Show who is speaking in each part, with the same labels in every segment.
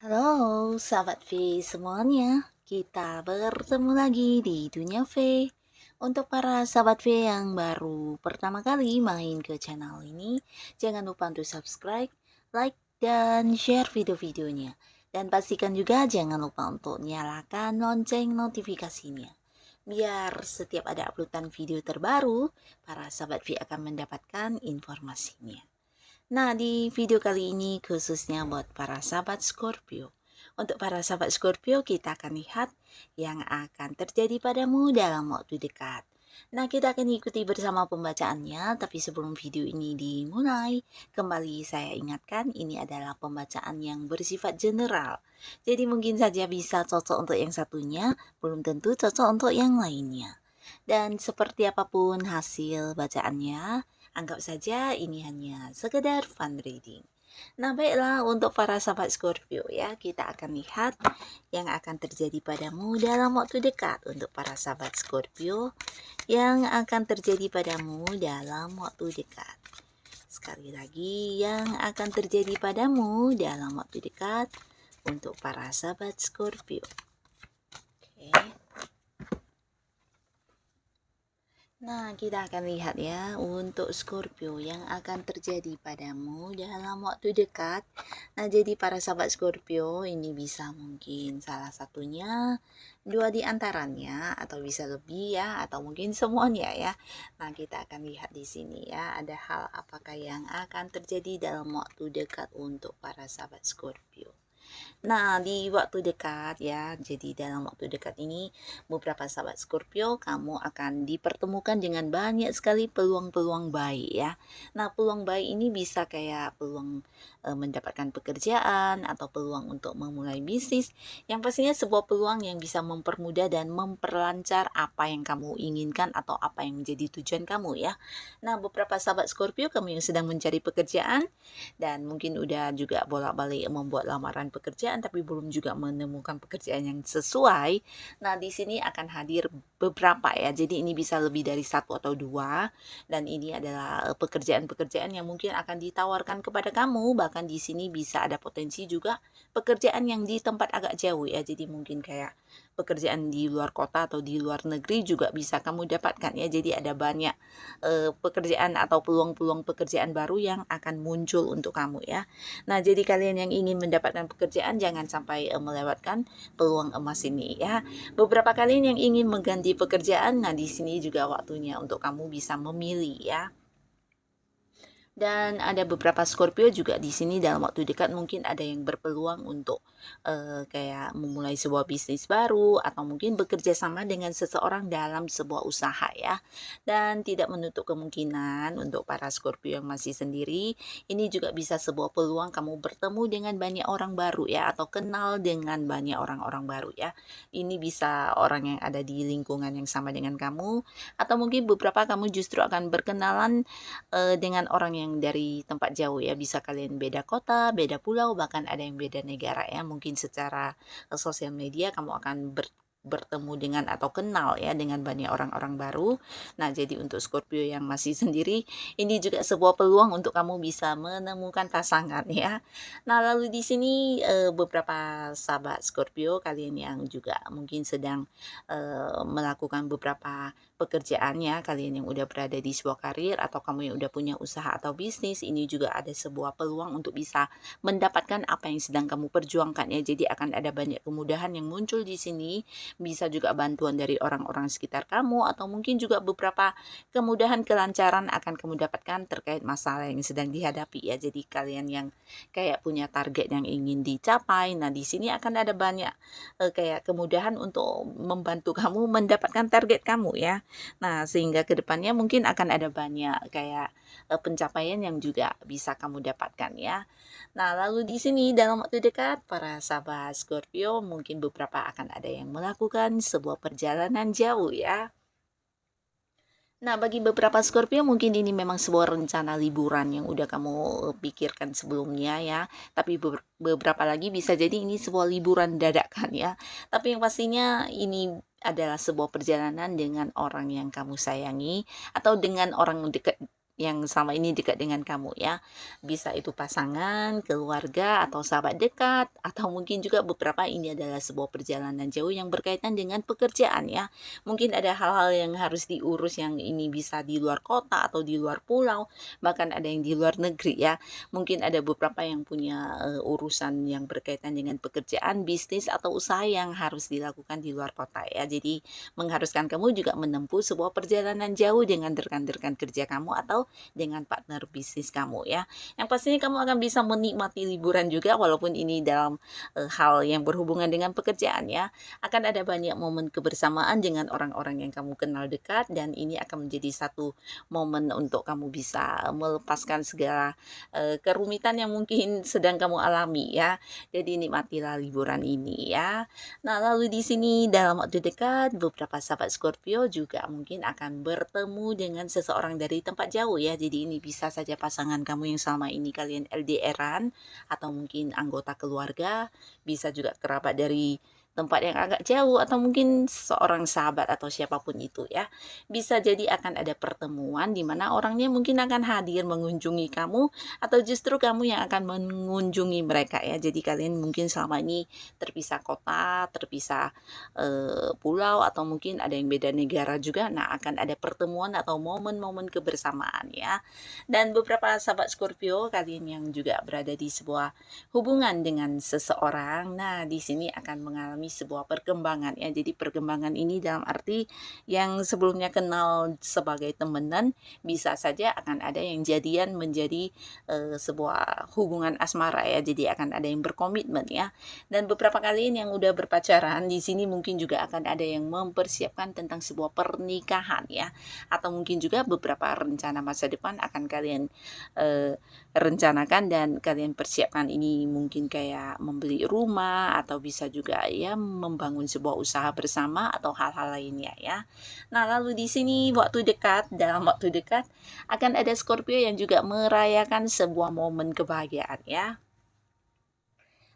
Speaker 1: Halo, sahabat V semuanya. Kita bertemu lagi di Dunia V. Untuk para sahabat V yang baru pertama kali main ke channel ini, jangan lupa untuk subscribe, like, dan share video-videonya. Dan pastikan juga jangan lupa untuk nyalakan lonceng notifikasinya. Biar setiap ada uploadan video terbaru, para sahabat V akan mendapatkan informasinya. Nah, di video kali ini khususnya buat para sahabat Scorpio. Untuk para sahabat Scorpio, kita akan lihat yang akan terjadi padamu dalam waktu dekat. Nah, kita akan ikuti bersama pembacaannya, tapi sebelum video ini dimulai, kembali saya ingatkan ini adalah pembacaan yang bersifat general. Jadi mungkin saja bisa cocok untuk yang satunya, belum tentu cocok untuk yang lainnya. Dan seperti apapun hasil bacaannya, anggap saja ini hanya sekedar fun reading. Nah, baiklah untuk para sahabat Scorpio ya, kita akan lihat yang akan terjadi padamu dalam waktu dekat untuk para sahabat Scorpio yang akan terjadi padamu dalam waktu dekat. Sekali lagi, yang akan terjadi padamu dalam waktu dekat untuk para sahabat Scorpio. Oke. Nah, kita akan lihat ya untuk Scorpio yang akan terjadi padamu dalam waktu dekat. Nah, jadi para sahabat Scorpio ini bisa mungkin salah satunya, dua di antaranya, atau bisa lebih ya, atau mungkin semuanya ya. Nah, kita akan lihat di sini ya, ada hal apakah yang akan terjadi dalam waktu dekat untuk para sahabat Scorpio. Nah, di waktu dekat ya, jadi dalam waktu dekat ini beberapa sahabat Scorpio kamu akan dipertemukan dengan banyak sekali peluang-peluang baik ya. Nah, peluang baik ini bisa kayak peluang mendapatkan pekerjaan atau peluang untuk memulai bisnis. Yang pastinya sebuah peluang yang bisa mempermudah dan memperlancar apa yang kamu inginkan atau apa yang menjadi tujuan kamu ya. Nah, beberapa sahabat Scorpio kamu yang sedang mencari pekerjaan dan mungkin udah juga bolak-balik membuat lamaran pekerjaan tapi belum juga menemukan pekerjaan yang sesuai. Nah, di sini akan hadir beberapa ya. Jadi ini bisa lebih dari satu atau dua dan ini adalah pekerjaan-pekerjaan yang mungkin akan ditawarkan kepada kamu. Bahkan di sini bisa ada potensi juga pekerjaan yang di tempat agak jauh ya. Jadi mungkin kayak pekerjaan di luar kota atau di luar negeri juga bisa kamu dapatkan ya. Jadi ada banyak pekerjaan atau peluang-peluang pekerjaan baru yang akan muncul untuk kamu ya. Nah, jadi kalian yang ingin mendapatkan pekerjaan jangan sampai melewatkan peluang emas ini ya. Beberapa kalian yang ingin mengganti pekerjaan, nah di sini juga waktunya untuk kamu bisa memilih ya. Dan ada beberapa Scorpio juga di sini dalam waktu dekat mungkin ada yang berpeluang untuk kayak memulai sebuah bisnis baru atau mungkin bekerja sama dengan seseorang dalam sebuah usaha ya. Dan tidak menutup kemungkinan untuk para Scorpio yang masih sendiri, ini juga bisa sebuah peluang kamu bertemu dengan banyak orang baru ya atau kenal dengan banyak orang-orang baru ya. Ini bisa orang yang ada di lingkungan yang sama dengan kamu atau mungkin beberapa kamu justru akan berkenalan dengan orang yang dari tempat jauh ya, bisa kalian beda kota, beda pulau, bahkan ada yang beda negara ya. Mungkin secara sosial media kamu akan bertemu dengan atau kenal ya dengan banyak orang-orang baru. Nah, jadi untuk Scorpio yang masih sendiri, ini juga sebuah peluang untuk kamu bisa menemukan pasangan ya. Nah, lalu di sini beberapa sahabat Scorpio kalian yang juga mungkin sedang melakukan beberapa pekerjaan ya, kalian yang udah berada di sebuah karir atau kamu yang udah punya usaha atau bisnis, ini juga ada sebuah peluang untuk bisa mendapatkan apa yang sedang kamu perjuangkan ya. Jadi akan ada banyak kemudahan yang muncul di sini, bisa juga bantuan dari orang-orang sekitar kamu atau mungkin juga beberapa kemudahan kelancaran akan kamu dapatkan terkait masalah yang sedang dihadapi ya. Jadi kalian yang kayak punya target yang ingin dicapai, nah di sini akan ada banyak kayak kemudahan untuk membantu kamu mendapatkan target kamu ya. Nah, sehingga ke depannya mungkin akan ada banyak kayak pencapaian yang juga bisa kamu dapatkan ya. Nah, lalu di sini dalam waktu dekat para sahabat Scorpio mungkin beberapa akan ada yang melakukan sebuah perjalanan jauh ya. Nah, bagi beberapa Scorpio mungkin ini memang sebuah rencana liburan yang udah kamu pikirkan sebelumnya ya. Tapi beberapa lagi bisa jadi ini sebuah liburan dadakan ya. Tapi yang pastinya ini adalah sebuah perjalanan dengan orang yang kamu sayangi atau dengan orang dekat yang selama ini dekat dengan kamu ya. Bisa itu pasangan, keluarga, atau sahabat dekat, atau mungkin juga beberapa ini adalah sebuah perjalanan jauh yang berkaitan dengan pekerjaan ya. Mungkin ada hal-hal yang harus diurus yang ini bisa di luar kota atau di luar pulau, bahkan ada yang di luar negeri ya. Mungkin ada beberapa yang punya urusan yang berkaitan dengan pekerjaan, bisnis atau usaha yang harus dilakukan di luar kota ya. Jadi mengharuskan kamu juga menempuh sebuah perjalanan jauh dengan rekan-rekan kerja kamu atau dengan partner bisnis kamu ya. Yang pastinya kamu akan bisa menikmati liburan juga walaupun ini dalam hal yang berhubungan dengan pekerjaan ya. Akan ada banyak momen kebersamaan dengan orang-orang yang kamu kenal dekat dan ini akan menjadi satu momen untuk kamu bisa melepaskan segala kerumitan yang mungkin sedang kamu alami ya. Jadi nikmatilah liburan ini ya. Nah, lalu di sini dalam waktu dekat beberapa sahabat Scorpio juga mungkin akan bertemu dengan seseorang dari tempat jauh ya. Jadi ini bisa saja pasangan kamu yang selama ini kalian LDR-an atau mungkin anggota keluarga, bisa juga kerabat dari tempat yang agak jauh atau mungkin seorang sahabat atau siapapun itu ya. Bisa jadi akan ada pertemuan di mana orangnya mungkin akan hadir mengunjungi kamu atau justru kamu yang akan mengunjungi mereka ya. Jadi kalian mungkin selama ini terpisah kota, terpisah pulau atau mungkin ada yang beda negara juga. Nah, akan ada pertemuan atau momen-momen kebersamaan ya. Dan beberapa sahabat Scorpio kalian yang juga berada di sebuah hubungan dengan seseorang. Nah, di sini akan mengalami sebuah perkembangan ya. Jadi perkembangan ini dalam arti yang sebelumnya kenal sebagai temenan bisa saja akan ada yang jadian menjadi sebuah hubungan asmara ya. Jadi akan ada yang berkomitmen ya. Dan beberapa kalian yang udah berpacaran di sini mungkin juga akan ada yang mempersiapkan tentang sebuah pernikahan ya. Atau mungkin juga beberapa rencana masa depan akan kalian rencanakan dan kalian persiapkan. Ini mungkin kayak membeli rumah atau bisa juga ya membangun sebuah usaha bersama atau hal-hal lainnya ya. Nah, lalu di sini dalam waktu dekat akan ada Scorpio yang juga merayakan sebuah momen kebahagiaan ya.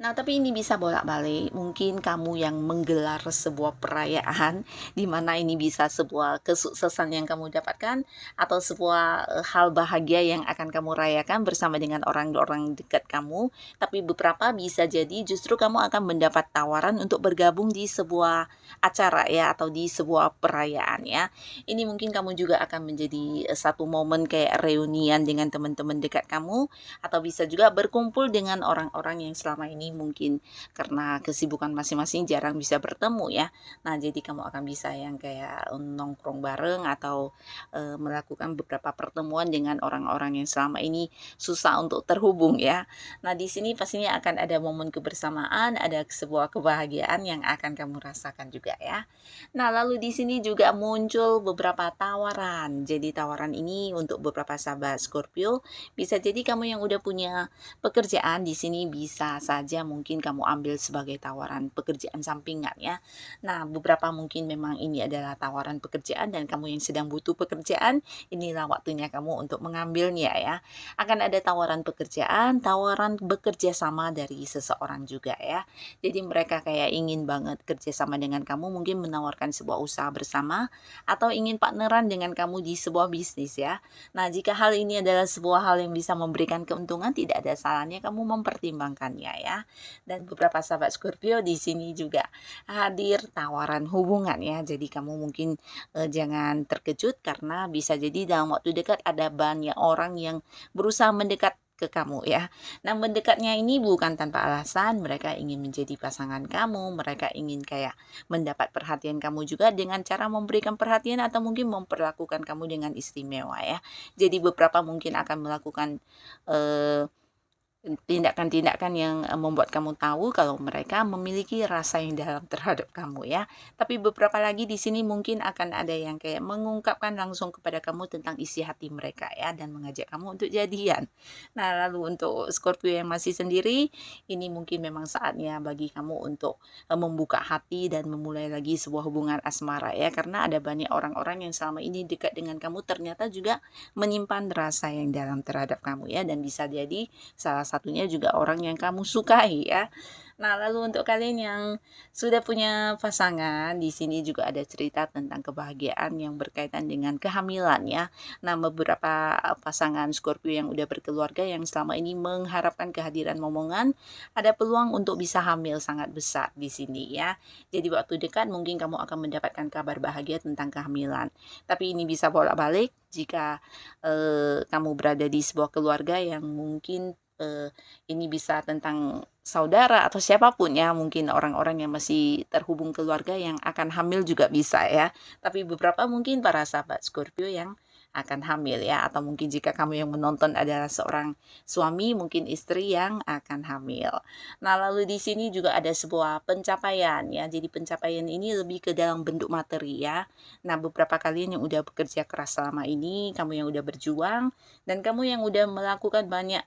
Speaker 1: Nah, tapi ini bisa bolak-balik. Mungkin kamu yang menggelar sebuah perayaan, di mana ini bisa sebuah kesuksesan yang kamu dapatkan, atau sebuah hal bahagia yang akan kamu rayakan bersama dengan orang-orang dekat kamu. Tapi beberapa bisa jadi justru kamu akan mendapat tawaran untuk bergabung di sebuah acara ya, atau di sebuah perayaan ya. Ini mungkin kamu juga akan menjadi satu momen kayak reunian dengan teman-teman dekat kamu, atau bisa juga berkumpul dengan orang-orang yang selama ini mungkin karena kesibukan masing-masing jarang bisa bertemu ya. Nah, jadi kamu akan bisa yang kayak nongkrong bareng atau melakukan beberapa pertemuan dengan orang-orang yang selama ini susah untuk terhubung ya. Nah, di sini pastinya akan ada momen kebersamaan, ada sebuah kebahagiaan yang akan kamu rasakan juga ya. Nah, lalu di sini juga muncul beberapa tawaran. Jadi tawaran ini untuk beberapa sahabat Scorpio bisa jadi kamu yang udah punya pekerjaan di sini bisa saja mungkin kamu ambil sebagai tawaran pekerjaan sampingan ya. Nah, beberapa mungkin memang ini adalah tawaran pekerjaan dan kamu yang sedang butuh pekerjaan, inilah waktunya kamu untuk mengambilnya ya. Akan ada tawaran pekerjaan, tawaran bekerja sama dari seseorang juga ya. Jadi mereka kayak ingin banget kerja sama dengan kamu, mungkin menawarkan sebuah usaha bersama atau ingin partneran dengan kamu di sebuah bisnis ya. Nah, jika hal ini adalah sebuah hal yang bisa memberikan keuntungan, tidak ada salahnya kamu mempertimbangkannya ya. Dan beberapa sahabat Scorpio di sini juga hadir tawaran hubungan ya. Jadi kamu mungkin jangan terkejut karena bisa jadi dalam waktu dekat ada banyak orang yang berusaha mendekat ke kamu ya. Nah, mendekatnya ini bukan tanpa alasan, mereka ingin menjadi pasangan kamu, mereka ingin kayak mendapat perhatian kamu juga dengan cara memberikan perhatian atau mungkin memperlakukan kamu dengan istimewa ya. Jadi beberapa mungkin akan melakukan tindakan-tindakan yang membuat kamu tahu kalau mereka memiliki rasa yang dalam terhadap kamu ya. Tapi beberapa lagi di sini mungkin akan ada yang kayak mengungkapkan langsung kepada kamu tentang isi hati mereka ya dan mengajak kamu untuk jadian. Nah, lalu untuk Scorpio yang masih sendiri, ini mungkin memang saatnya bagi kamu untuk membuka hati dan memulai lagi sebuah hubungan asmara ya, karena ada banyak orang-orang yang selama ini dekat dengan kamu ternyata juga menyimpan rasa yang dalam terhadap kamu ya, dan bisa jadi salah satunya juga orang yang kamu sukai ya. Nah, lalu untuk kalian yang sudah punya pasangan, di sini juga ada cerita tentang kebahagiaan yang berkaitan dengan kehamilan ya. Nah, beberapa pasangan Scorpio yang udah berkeluarga yang selama ini mengharapkan kehadiran momongan, ada peluang untuk bisa hamil sangat besar di sini ya. Jadi waktu dekat mungkin kamu akan mendapatkan kabar bahagia tentang kehamilan. Tapi ini bisa bolak-balik jika kamu berada di sebuah keluarga yang mungkin ini bisa tentang saudara atau siapapun ya, mungkin orang-orang yang masih terhubung keluarga yang akan hamil juga bisa ya. Tapi beberapa mungkin para sahabat Scorpio yang akan hamil ya, atau mungkin jika kamu yang menonton adalah seorang suami, mungkin istri yang akan hamil. Nah, lalu di sini juga ada sebuah pencapaian ya. Jadi pencapaian ini lebih ke dalam bentuk materi ya. Nah, beberapa kalian yang udah bekerja keras selama ini, kamu yang udah berjuang, dan kamu yang udah melakukan banyak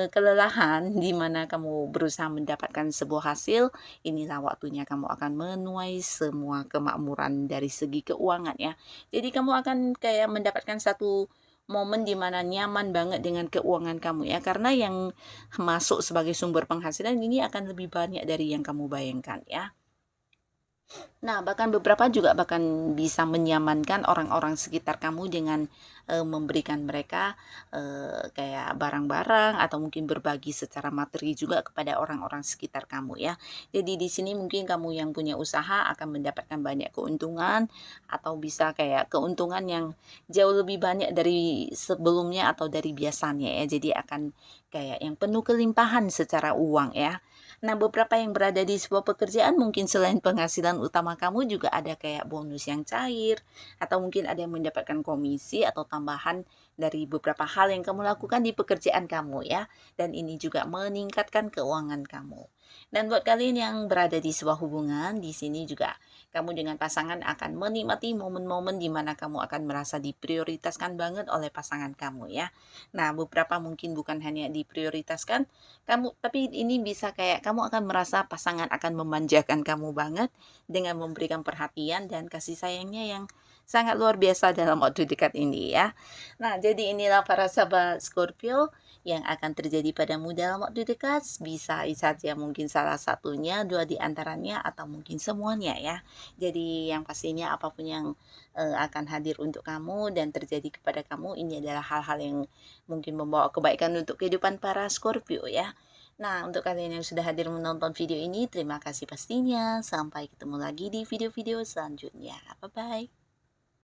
Speaker 1: kelelahan di mana kamu berusaha mendapatkan sebuah hasil, inilah waktunya kamu akan menuai semua kemakmuran dari segi keuangan ya. Jadi kamu akan kayak mendapatkan satu momen di mana nyaman banget dengan keuangan kamu ya, karena yang masuk sebagai sumber penghasilan ini akan lebih banyak dari yang kamu bayangkan ya. Nah, bahkan beberapa juga bahkan bisa menyamankan orang-orang sekitar kamu dengan memberikan mereka kayak barang-barang atau mungkin berbagi secara materi juga kepada orang-orang sekitar kamu ya. Jadi di sini mungkin kamu yang punya usaha akan mendapatkan banyak keuntungan atau bisa kayak keuntungan yang jauh lebih banyak dari sebelumnya atau dari biasanya ya. Jadi akan kayak yang penuh kelimpahan secara uang ya. Nah, beberapa yang berada di sebuah pekerjaan mungkin selain penghasilan utama kamu juga ada kayak bonus yang cair atau mungkin ada yang mendapatkan komisi atau tambahan dari beberapa hal yang kamu lakukan di pekerjaan kamu ya. Dan ini juga meningkatkan keuangan kamu. Dan buat kalian yang berada di sebuah hubungan, di sini juga kamu dengan pasangan akan menikmati momen-momen di mana kamu akan merasa diprioritaskan banget oleh pasangan kamu ya. Nah, beberapa mungkin bukan hanya diprioritaskan, tapi ini bisa kayak kamu akan merasa pasangan akan memanjakan kamu banget dengan memberikan perhatian dan kasih sayangnya yang sangat luar biasa dalam waktu dekat ini ya. Nah, jadi inilah para sahabat Scorpio yang akan terjadi padamu dalam waktu dekat, bisa saja mungkin salah satunya, dua di antaranya, atau mungkin semuanya ya. Jadi yang pastinya apapun yang akan hadir untuk kamu dan terjadi kepada kamu, ini adalah hal-hal yang mungkin membawa kebaikan untuk kehidupan para Scorpio ya. Nah, untuk kalian yang sudah hadir menonton video ini, terima kasih pastinya. Sampai ketemu lagi di video-video selanjutnya. Bye-bye.